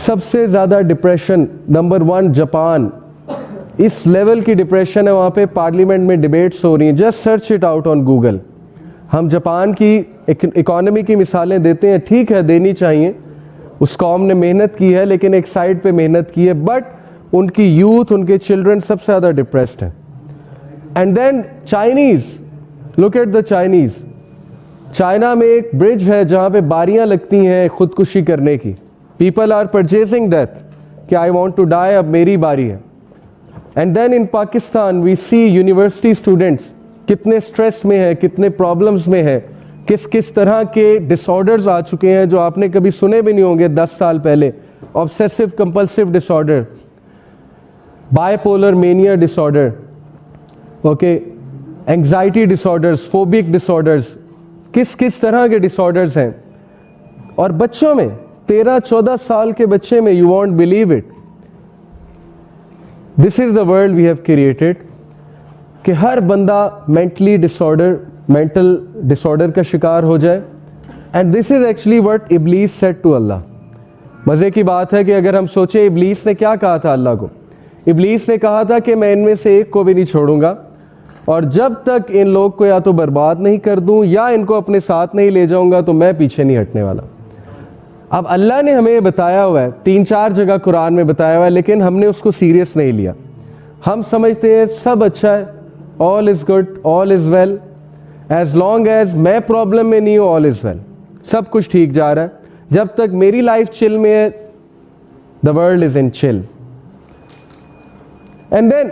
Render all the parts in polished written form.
सबसे ज़्यादा depression number 1 Japan, इस लेवल की डिप्रेशन है वहाँ पे, पार्लियामेंट में डिबेट्स हो रही हैं, just search it out on Google. हम जापान की इकोनॉमी की मिसालें देते हैं, ठीक है देनी चाहिए, उस कौम ने मेहनत की है लेकिन एक साइड पे मेहनत की है, बट उनकी यूथ, उनके चिल्ड्रन सबसे ज़्यादा डिप्रेस्ड हैं। And then Chinese, look at the Chinese. China में एक ब्रिज है जहाँ पे बारियाँ लगती हैं खुदकुशी करने की, पीपल आर परचेजिंग डेथ कि आई वॉन्ट टू डाई, अब मेरी बारी है। And then in Pakistan we see university students कितने स्ट्रेस में है, कितने प्रॉब्लम्स में है, किस किस तरह के डिसऑर्डर्स आ चुके हैं जो आपने कभी सुने भी नहीं होंगे 10 साल पहले। Obsessive compulsive disorder, bipolar mania disorder, okay, anxiety disorders, phobic disorders, किस किस तरह के डिसऑर्डर्स हैं। और बच्चों में 13-14 साल के बच्चे में, you won't believe it, this is the world we have created, कि हर बंदा मेंटल डिसऑर्डर का शिकार हो जाए। And this is actually what Iblis said to Allah. मज़े की बात है कि अगर हम सोचें इब्लीस ने क्या कहा था अल्लाह को, इब्लीस ने कहा था कि मैं इनमें से एक को भी नहीं छोड़ूंगा, और जब तक इन लोग को या तो बर्बाद नहीं कर दूं या इनको अपने साथ नहीं ले जाऊंगा तो मैं पीछे नहीं हटने वाला। अब अल्लाह ने हमें बताया हुआ है, 3-4 जगह कुरान में बताया हुआ है, लेकिन हमने उसको सीरियस नहीं लिया। हम समझते हैं सब अच्छा है, all is good, all is well, as long as मैं प्रॉब्लम में नहीं हूँ, ऑल इज़ वेल, सब कुछ ठीक जा रहा है। जब तक मेरी लाइफ चिल में है, the world is in chill. And then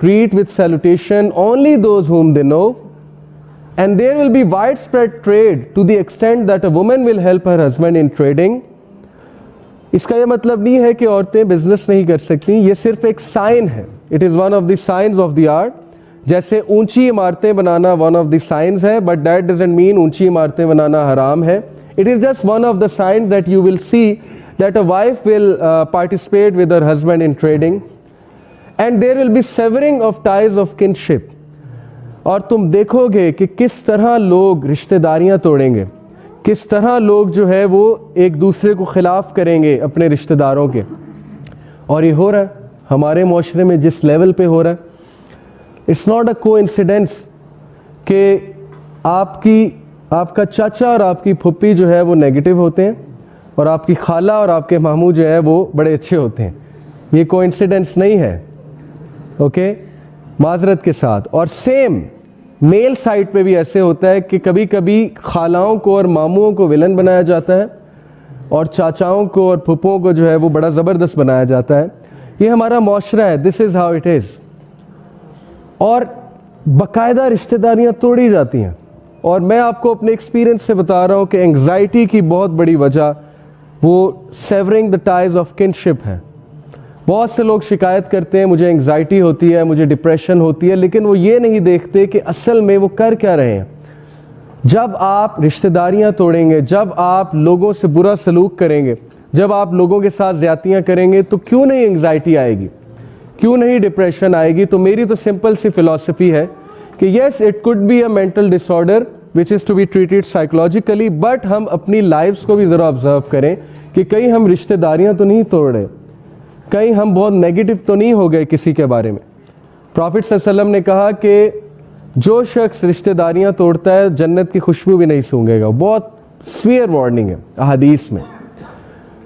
greet with salutation only those whom they know, and there will be widespread trade to the extent that a woman will help her husband in trading. इसका ये मतलब नहीं है कि औरतें business नहीं कर सकती, ये सिर्फ एक साइन है। It is one of the science of the art. जैसे ऊंची इमारतें बनाना वन ऑफ द साइंस है, बट दैट डजंट मीन ऊंची इमारतें बनाना हराम है। It is just one of the science that you will see that a wife will participate with her husband in trading, and there will be severing of ties of kinship. और तुम देखोगे कि किस तरह लोग रिश्तेदारियां तोड़ेंगे, किस तरह लोग जो है वो एक दूसरे को खिलाफ करेंगे अपने रिश्तेदारों के। और ये हो रहा है हमारे माशरे में, जिस लेवल पे हो रहा है, इट्स नॉट अ कोइंसिडेंस कि आपका चाचा और आपकी फुप्पी जो है वो नेगेटिव होते हैं और आपकी खाला और आपके मामू जो है वो बड़े अच्छे होते हैं। ये कोइंसिडेंस नहीं है, ओके, माजरत के साथ। और सेम मेल साइड पे भी ऐसे होता है कि कभी कभी खालाओं को और मामुओं को विलन बनाया जाता है और चाचाओं को और फुप्पों को जो है वो बड़ा ज़बरदस्त बनाया जाता है। ये हमारा माशरा है, this is how it is. और बाकायदा रिश्तेदारियाँ तोड़ी जाती हैं। और मैं आपको अपने एक्सपीरियंस से बता रहा हूँ कि एंग्जाइटी की बहुत बड़ी वजह वो savouring the ties of kinship है। बहुत से लोग शिकायत करते हैं मुझे एंग्जाइटी होती है, मुझे डिप्रेशन होती है, लेकिन वो ये नहीं देखते कि असल में वो कर क्या रहे हैं। जब आप रिश्तेदारियां तोड़ेंगे, जब आप लोगों से बुरा सलूक करेंगे, जब आप लोगों के साथ ज्यादतियां करेंगे, तो क्यों नहीं एंग्जाइटी आएगी, क्यों नहीं डिप्रेशन आएगी। तो मेरी तो सिंपल सी फिलॉसफी है कि yes it could be a mental disorder which is to be treated psychologically, but हम अपनी लाइफ्स को भी ज़रा ऑब्जर्व करें कि कहीं हम रिश्तेदारियां तो नहीं तोड़ रहे, कहीं हम बहुत नेगेटिव तो नहीं हो गए किसी के बारे में। प्रॉफिट सल्लल्लाहु अलैहि वसल्लम ने कहा कि जो शख्स रिश्तेदारियां तोड़ता है जन्नत की खुशबू भी नहीं सूंघेगा। बहुत सीवियर वार्निंग है अहादीस में।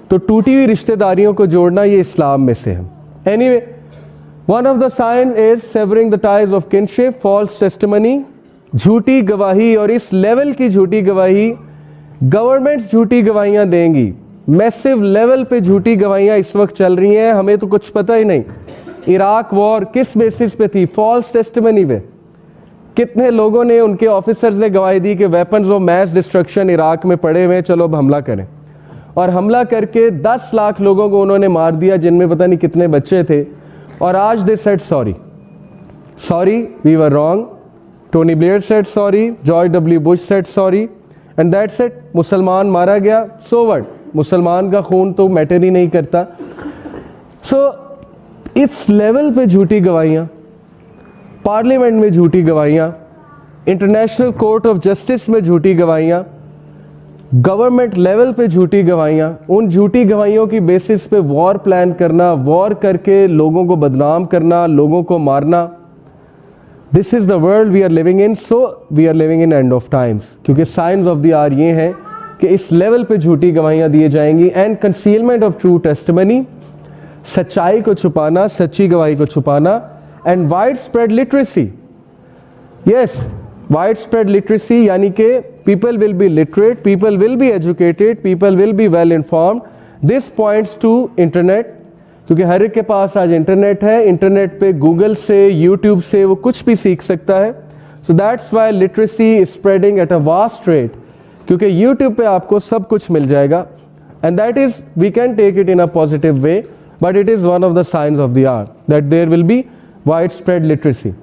तो टूटी हुई रिश्तेदारियों को जोड़ना ये इस्लाम में से है। Anyway, one of the sign is severing the ties of kinship, false testimony, झूठी गवाही। और इस लेवल की झूठी गवाही, गवर्नमेंट्स झूठी गवाहियां देंगी, मैसिव लेवल पे झूठी गवाहियां इस वक्त चल रही हैं, हमें तो कुछ पता ही नहीं। इराक वॉर किस बेसिस पे थी? फॉल्स टेस्टिमनी पे। कितने लोगों ने, उनके ऑफिसर्स ने गवाही दी कि weapons of mass destruction Iraq में पड़े हुए, चलो अब हमला करें। और हमला करके 10 लाख लोगों को उन्होंने मार दिया, जिनमें पता नहीं कितने बच्चे थे। और आज they said sorry, we were wrong, Tony Blair said sorry, George W Bush said sorry, and that's it. मुसलमान मारा गया, सो व्हाट, मुसलमान का खून तो मैटर ही नहीं करता। सो इस लेवल पे झूठी गवाहियां, पार्लियामेंट में झूठी गवाहियां, इंटरनेशनल कोर्ट ऑफ जस्टिस में झूठी गवाहियां, गवर्नमेंट लेवल पे झूठी गवाहियाँ, उन झूठी गवाहियों की बेसिस पे वॉर प्लान करना, वॉर करके लोगों को बदनाम करना, लोगों को मारना। This is the world we are living in, so we are living in end of times. क्योंकि साइंस ऑफ द आवर ये हैं कि इस लेवल पे झूठी गवाहियाँ दिए जाएंगी। And concealment of true testimony, सच्चाई को छुपाना, सच्ची गवाही को छुपाना। And wide spread literacy, yes, wide spread literacy यानी कि people will be literate, people will be educated, people will be well informed. This points to internet, क्योंकि हर एक के पास आज इंटरनेट है। इंटरनेट पे गूगल से, यूट्यूब से वो कुछ भी सीख सकता है। So that's why literacy is spreading at a vast rate, क्योंकि यूट्यूब पे आपको सब कुछ मिल जाएगा। And that is, we can take it in a positive way, but it is one of the signs of the hour that there will be widespread literacy.